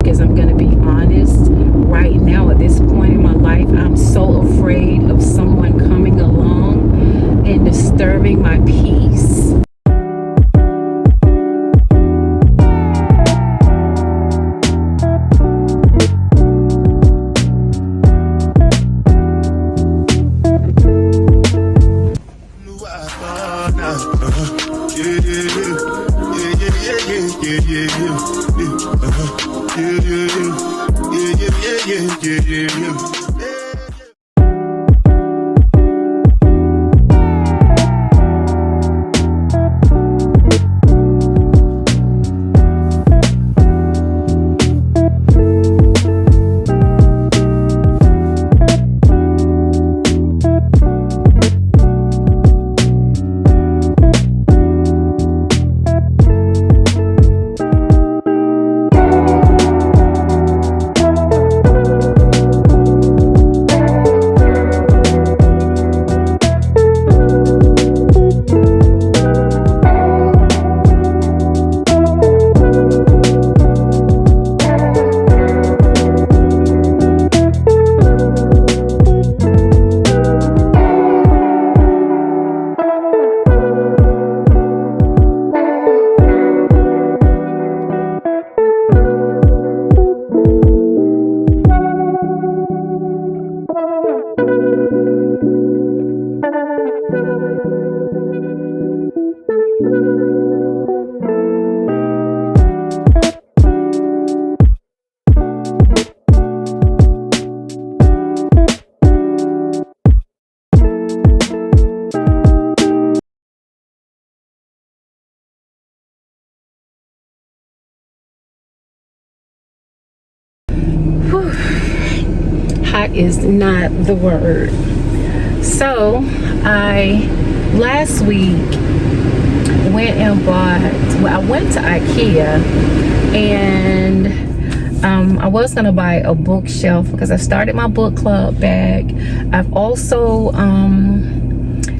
because I'm going to be honest, right now at this point in my life, I'm so afraid of someone coming along and disturbing my peace. Hot is not the word. So I last week went and bought, well, I went to IKEA and I was gonna buy a bookshelf because I started my book club bag. I've also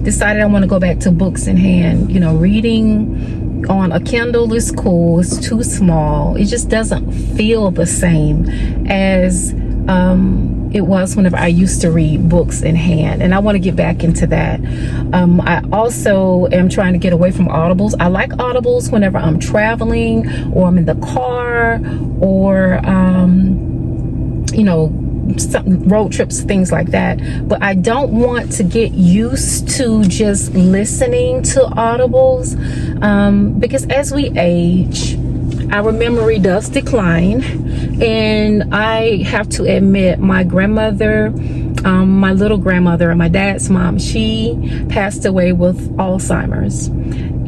decided I want to go back to books in hand. You know, reading on a Kindle is cool, it's too small, it just doesn't feel the same as it was whenever I used to read books in hand, and I want to get back into that. I also am trying to get away from audibles. I like audibles whenever I'm traveling or I'm in the car or you know, some road trips, things like that, but I don't want to get used to just listening to audibles because as we age, our memory does decline. And I have to admit, my grandmother, my little grandmother and my dad's mom, she passed away with Alzheimer's.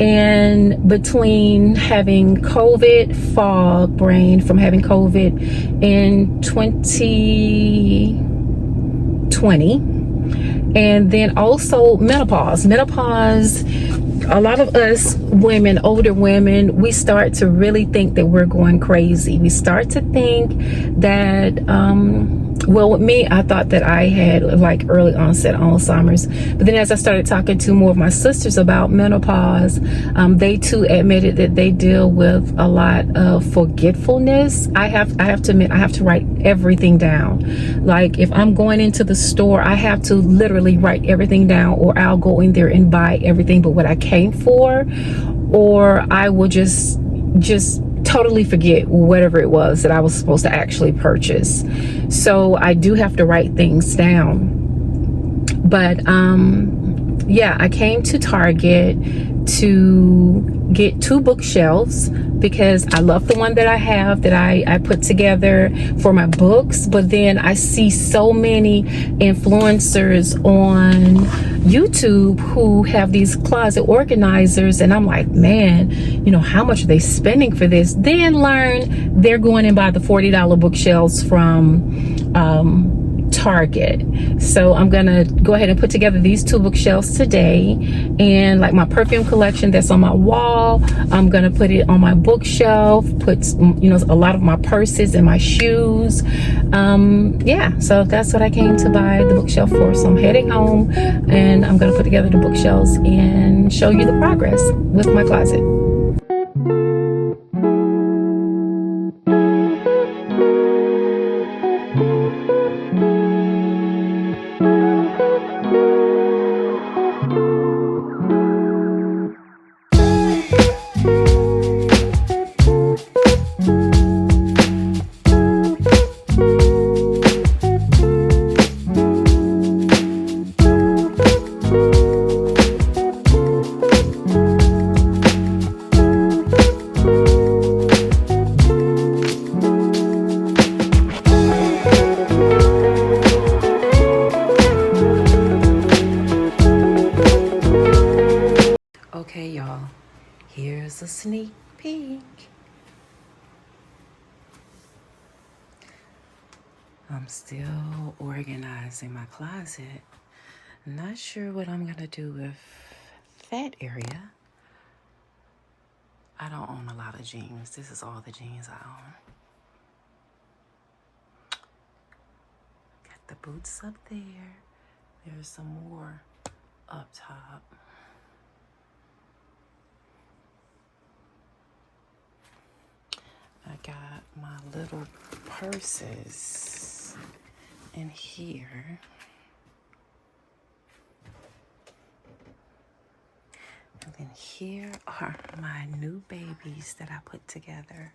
And between having COVID, fog brain from having COVID in 2020, and then also menopause, a lot of us women, older women, we start to really think that we're going crazy. We start to think that, well, with me, I thought that I had like early onset Alzheimer's. But then as I started talking to more of my sisters about menopause, they too admitted that they deal with a lot of forgetfulness. I have to admit, I have to write everything down. Like if I'm going into the store, I have to literally write everything down, or I'll go in there and buy everything but what I came for, or I will just totally forget whatever it was that I was supposed to actually purchase. So I do have to write things down. But yeah, I came to Target to get 2 bookshelves because I love the one that I have, that I put together for my books. But then I see so many influencers on YouTube who have these closet organizers, and I'm like, man, you know, how much are they spending for this? Then learn they're going and buy the $40 bookshelves from Target. So I'm gonna go ahead and put together these 2 bookshelves today, and like my perfume collection that's on my wall, I'm gonna put it on my bookshelf, put, you know, a lot of my purses and my shoes. Yeah, so that's what I came to buy the bookshelf for. So I'm heading home and I'm gonna put together the bookshelves and show you the progress with my closet. I'm still organizing my closet. Not sure what I'm gonna do with that area. I don't own a lot of jeans. This is all the jeans I own. Got the boots up there. There's some more up top. I got my little purses in here. And then here are my new babies that I put together.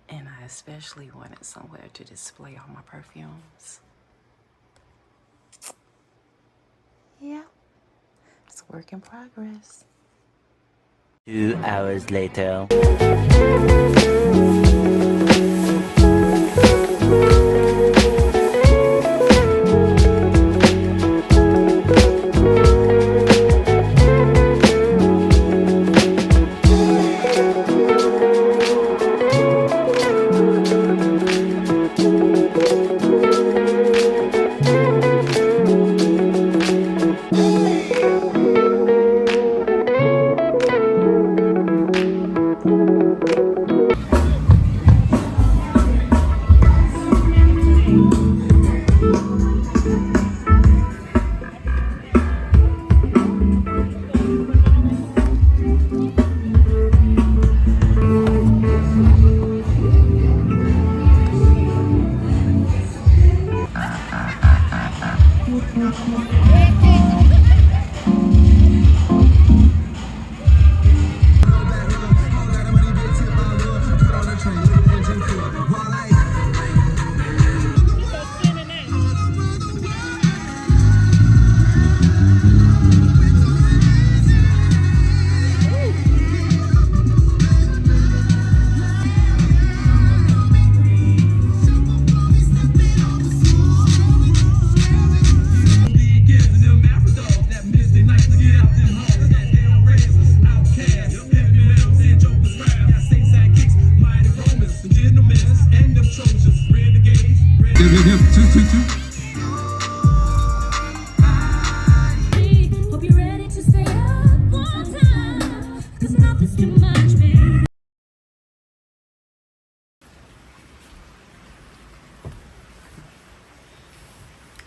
And I especially wanted somewhere to display all my perfumes. Yeah, it's a work in progress. 2 hours later.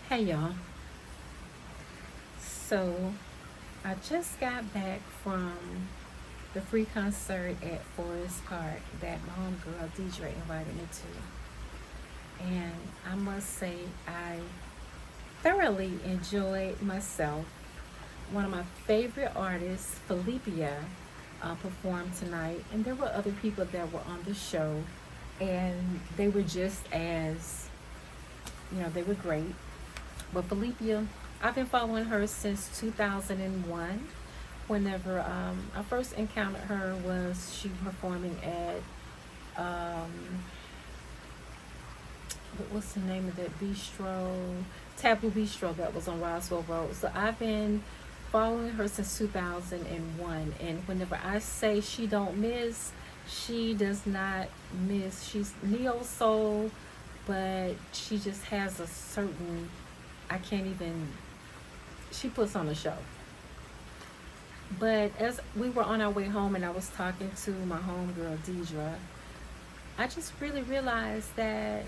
Hey y'all. So I just got back from the free concert at Forest Park that my homegirl Deidre invited me to. And I must say I thoroughly enjoyed myself. One of my favorite artists, Felicia, performed tonight, and there were other people that were on the show, and they were just as, they were great. But Felicia, I've been following her since 2001. Whenever I first encountered her was she performing at, what's the name of that bistro? Taboo Bistro that was on Roswell Road. So I've been following her since 2001. And whenever I say she don't miss, she does not miss. She's neo soul, but she just has a certain, she puts on a show. But as we were on our way home and I was talking to my homegirl Deidre, I just really realized that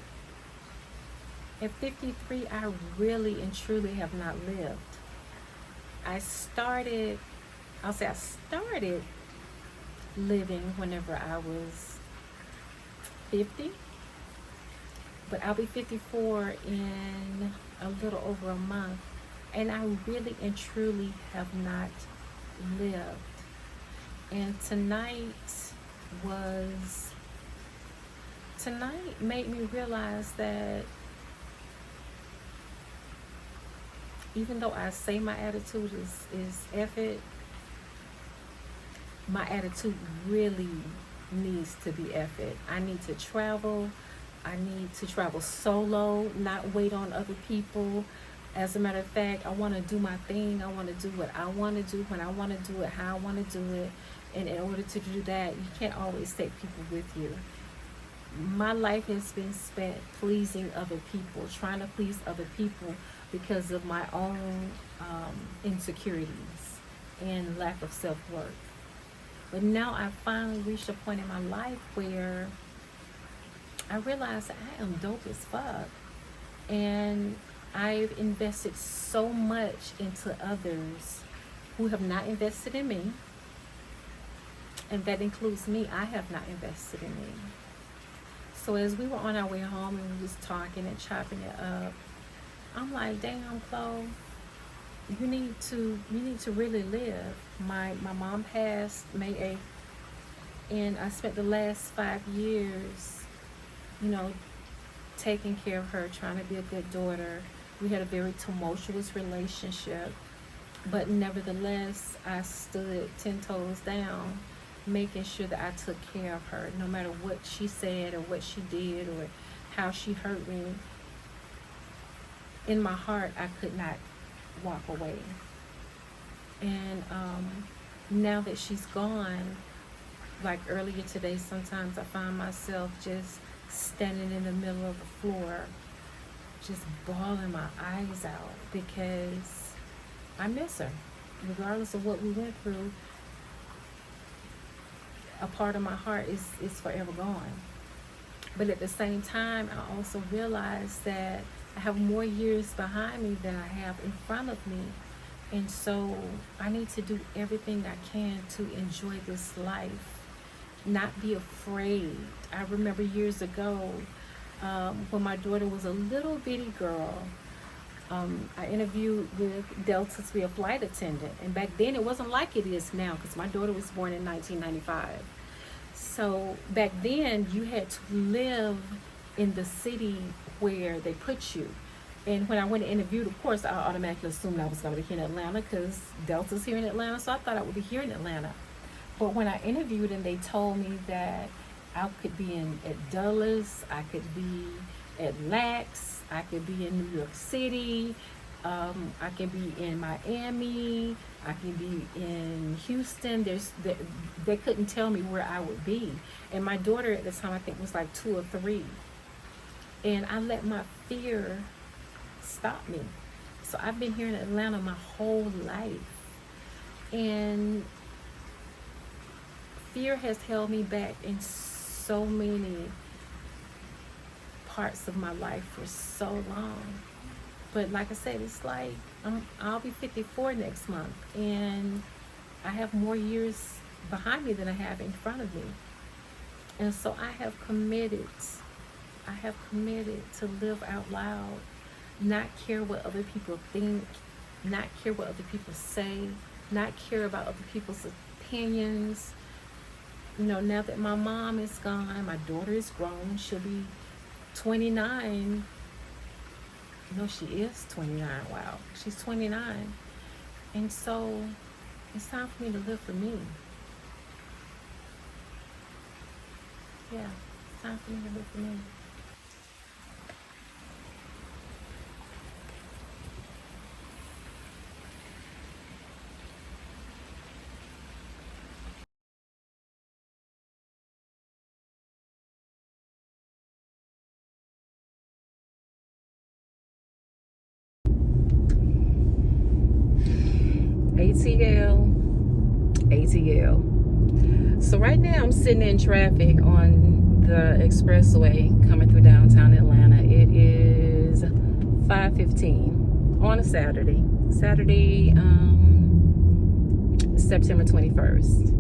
at 53, I really and truly have not lived. I started living whenever I was 50, but I'll be 54 in a little over a month, and I really and truly have not lived. And tonight made me realize that even though I say my attitude is F it, my attitude really needs to be F it. I need to travel. I need to travel solo, not wait on other people. As a matter of fact, I want to do my thing. I want to do what I want to do when I want to do it, how I want to do it. And in order to do that, you can't always take people with you. My life has been spent pleasing other people, trying to please other people because of my own insecurities and lack of self-worth. But now I finally reached a point in my life where I realize that I am dope as fuck. And I've invested so much into others who have not invested in me. And that includes me. I have not invested in me. So as we were on our way home and we were just talking and chopping it up, I'm like, damn, Chloe, you need to really live. My mom passed May 8th, and I spent the last 5 years, taking care of her, trying to be a good daughter. We had a very tumultuous relationship, but nevertheless, I stood 10 toes down, making sure that I took care of her, no matter what she said or what she did or how she hurt me. In my heart, I could not walk away. And now that she's gone, like earlier today, sometimes I find myself just standing in the middle of the floor, just bawling my eyes out because I miss her. Regardless of what we went through, a part of my heart is forever gone. But at the same time, I also realize that I have more years behind me than I have in front of me. And so I need to do everything I can to enjoy this life, not be afraid. I remember years ago when my daughter was a little bitty girl, I interviewed with Delta to be a flight attendant. And back then it wasn't like it is now because my daughter was born in 1995. So back then you had to live in the city where they put you. And when I went to interview, of course, I automatically assumed I was going to be here in Atlanta because Delta's here in Atlanta, so I thought I would be here in Atlanta. But when I interviewed and they told me that I could be at Dulles, I could be at Lax, I could be in New York City, I can be in Miami, I can be in Houston. They couldn't tell me where I would be. And my daughter at the time, I think, was like 2 or 3. And I let my fear stop me. So I've been here in Atlanta my whole life. And fear has held me back in so many parts of my life for so long. But like I said, it's like I'll be 54 next month, and I have more years behind me than I have in front of me. And so I have committed to live out loud, not care what other people think, not care what other people say, not care about other people's opinions. Now that my mom is gone, my daughter is grown, she'll be 29. No, she is 29. Wow, she's 29. And so it's time for me to live for me. Yeah, it's time for me to live for me. ATL. So right now I'm sitting in traffic on the expressway coming through downtown Atlanta. It is 5:15 on a Saturday, September 21st.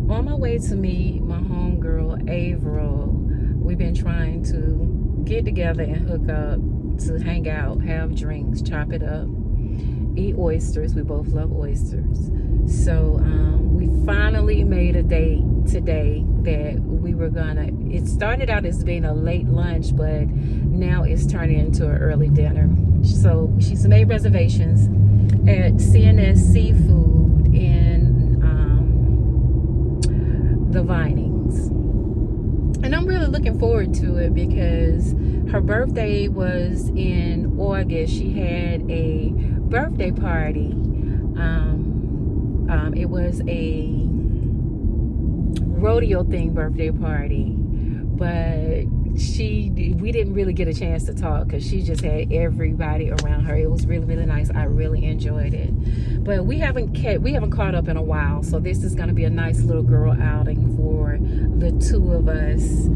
On my way to meet my homegirl Avril. We've been trying to get together and hook up, to hang out, have drinks, chop it up, eat oysters. We both love oysters. So we finally made a date today that we were gonna, it started out as being a late lunch, but now it's turning into an early dinner. So she's made reservations at CNS Seafood in the Vinings. And I'm really looking forward to it because Her birthday was in August. She had a birthday party. It was a rodeo themed birthday party, but we didn't really get a chance to talk because she just had everybody around her. It was really, really nice. I really enjoyed it. But we haven't caught up in a while, so this is going to be a nice little girl outing for the two of us,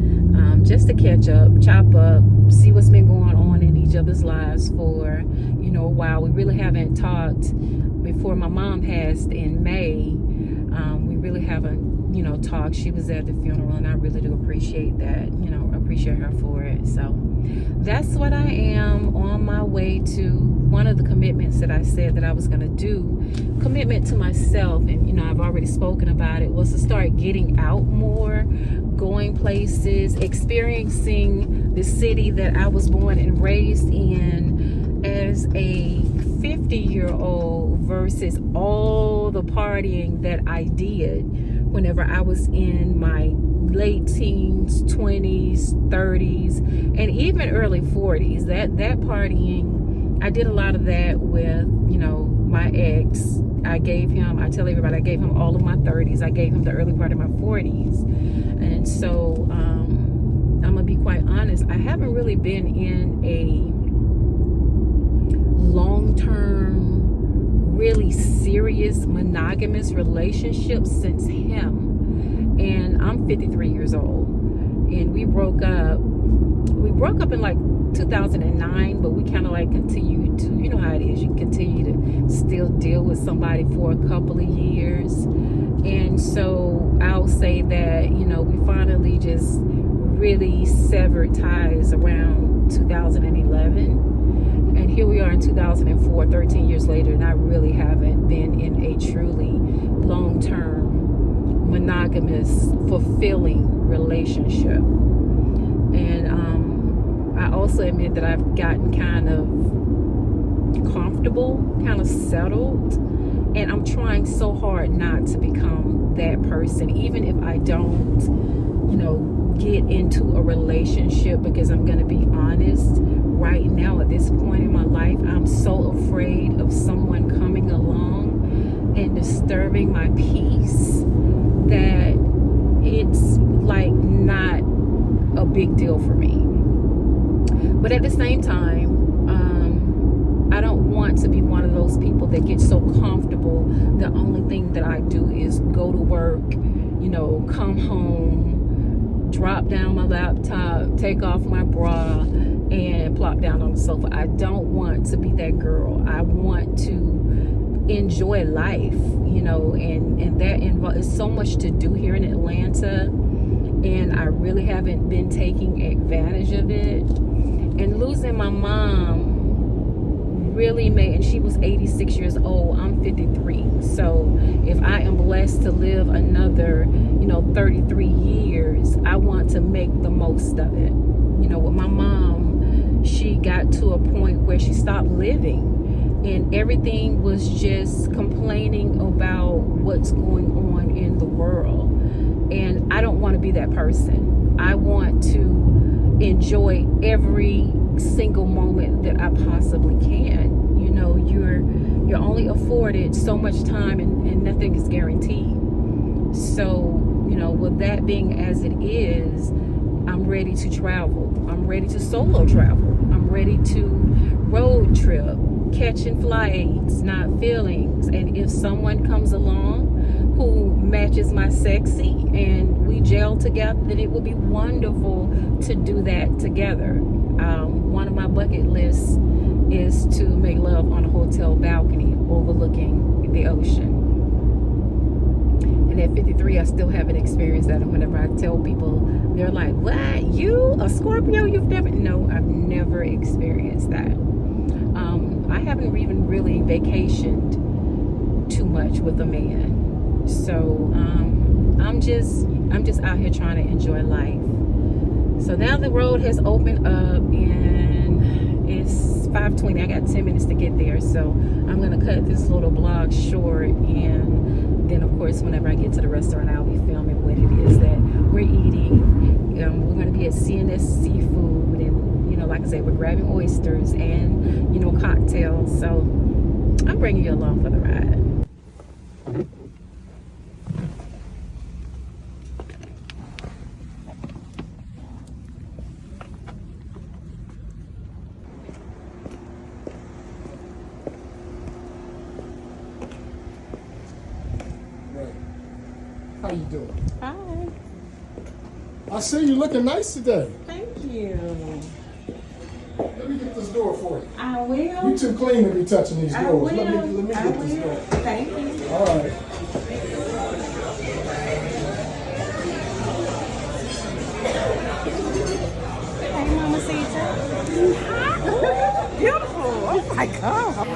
just to catch up, chop up, see what's been going on in each other's lives for a while. We really haven't talked before my mom passed in May. We really haven't talked. She was at the funeral, and I really do appreciate that. Appreciate her for it. So that's what I am on my way to. One of the commitments that I said that I was going to do, commitment to myself, and I've already spoken about it, was to start getting out more, going places, experiencing the city that I was born and raised in as a 50-year-old versus all the partying that I did whenever I was in my late teens, 20s, 30s, and even early 40s. That partying, I did a lot of that with, my ex. I tell everybody, I gave him all of my 30s. I gave him the early part of my 40s. And so, I'm going to be quite honest, I haven't really been in a long-term, really serious, monogamous relationship since him. And I'm 53 years old, and we broke up in like 2009, but we kind of like continued to, how it is, you continue to still deal with somebody for a couple of years. And so I'll say that, we finally just really severed ties around 2011. And here we are in 2004, 13 years later, and I really haven't been in a truly long-term, monogamous, fulfilling relationship. And I also admit that I've gotten kind of comfortable, kind of settled, and I'm trying so hard not to become that person, even if I don't, get into a relationship, because I'm going to be honest, right now at this point in my life, I'm so afraid of someone coming along and disturbing my peace that it's like not a big deal for me. But at the same time, I don't want to be one of those people that get so comfortable the only thing that I do is go to work, come home, drop down my laptop, take off my bra, and plop down on the sofa. I don't want to be that girl. I want to enjoy life, and that is so much to do here in Atlanta, and I really haven't been taking advantage of it. And losing my mom really made, and she was 86 years old, I'm 53, so if I am blessed to live another 33 years, I want to make the most of it. With my mom, she got to a point where she stopped living, and everything was just complaining about what's going on in the world. And I don't want to be that person. I want to enjoy every single moment that I possibly can. You're only afforded so much time, and nothing is guaranteed. So, with that being as it is, I'm ready to travel. I'm ready to solo travel. I'm ready to road trip, catching flights, not feelings. And if someone comes along who matches my sexy and we gel together, then it would be wonderful to do that together. One of my bucket lists is to make love on a hotel balcony overlooking the ocean. And at 53, I still haven't experienced that. And whenever I tell people, they're like, what? You, a Scorpio? You've never? No, I've never experienced that. I haven't even really vacationed too much with a man. So I'm just out here trying to enjoy life. So now the road has opened up, and it's 5:20. I got 10 minutes to get there, so I'm gonna cut this little vlog short, and then of course whenever I get to the restaurant, I'll be filming what it is that we're eating. We're gonna be at CNS Seafood, and like I said, we're grabbing oysters and, you know, cocktails. So I'm bringing you along for the ride. How you doing? Hi. I see you looking nice today. Thank you. Let me get this door for you. I will. You too clean to be touching these I doors. will. Let me I get this will. door. Thank you. All right. Hey, Mama Caesar. Beautiful. Oh my God.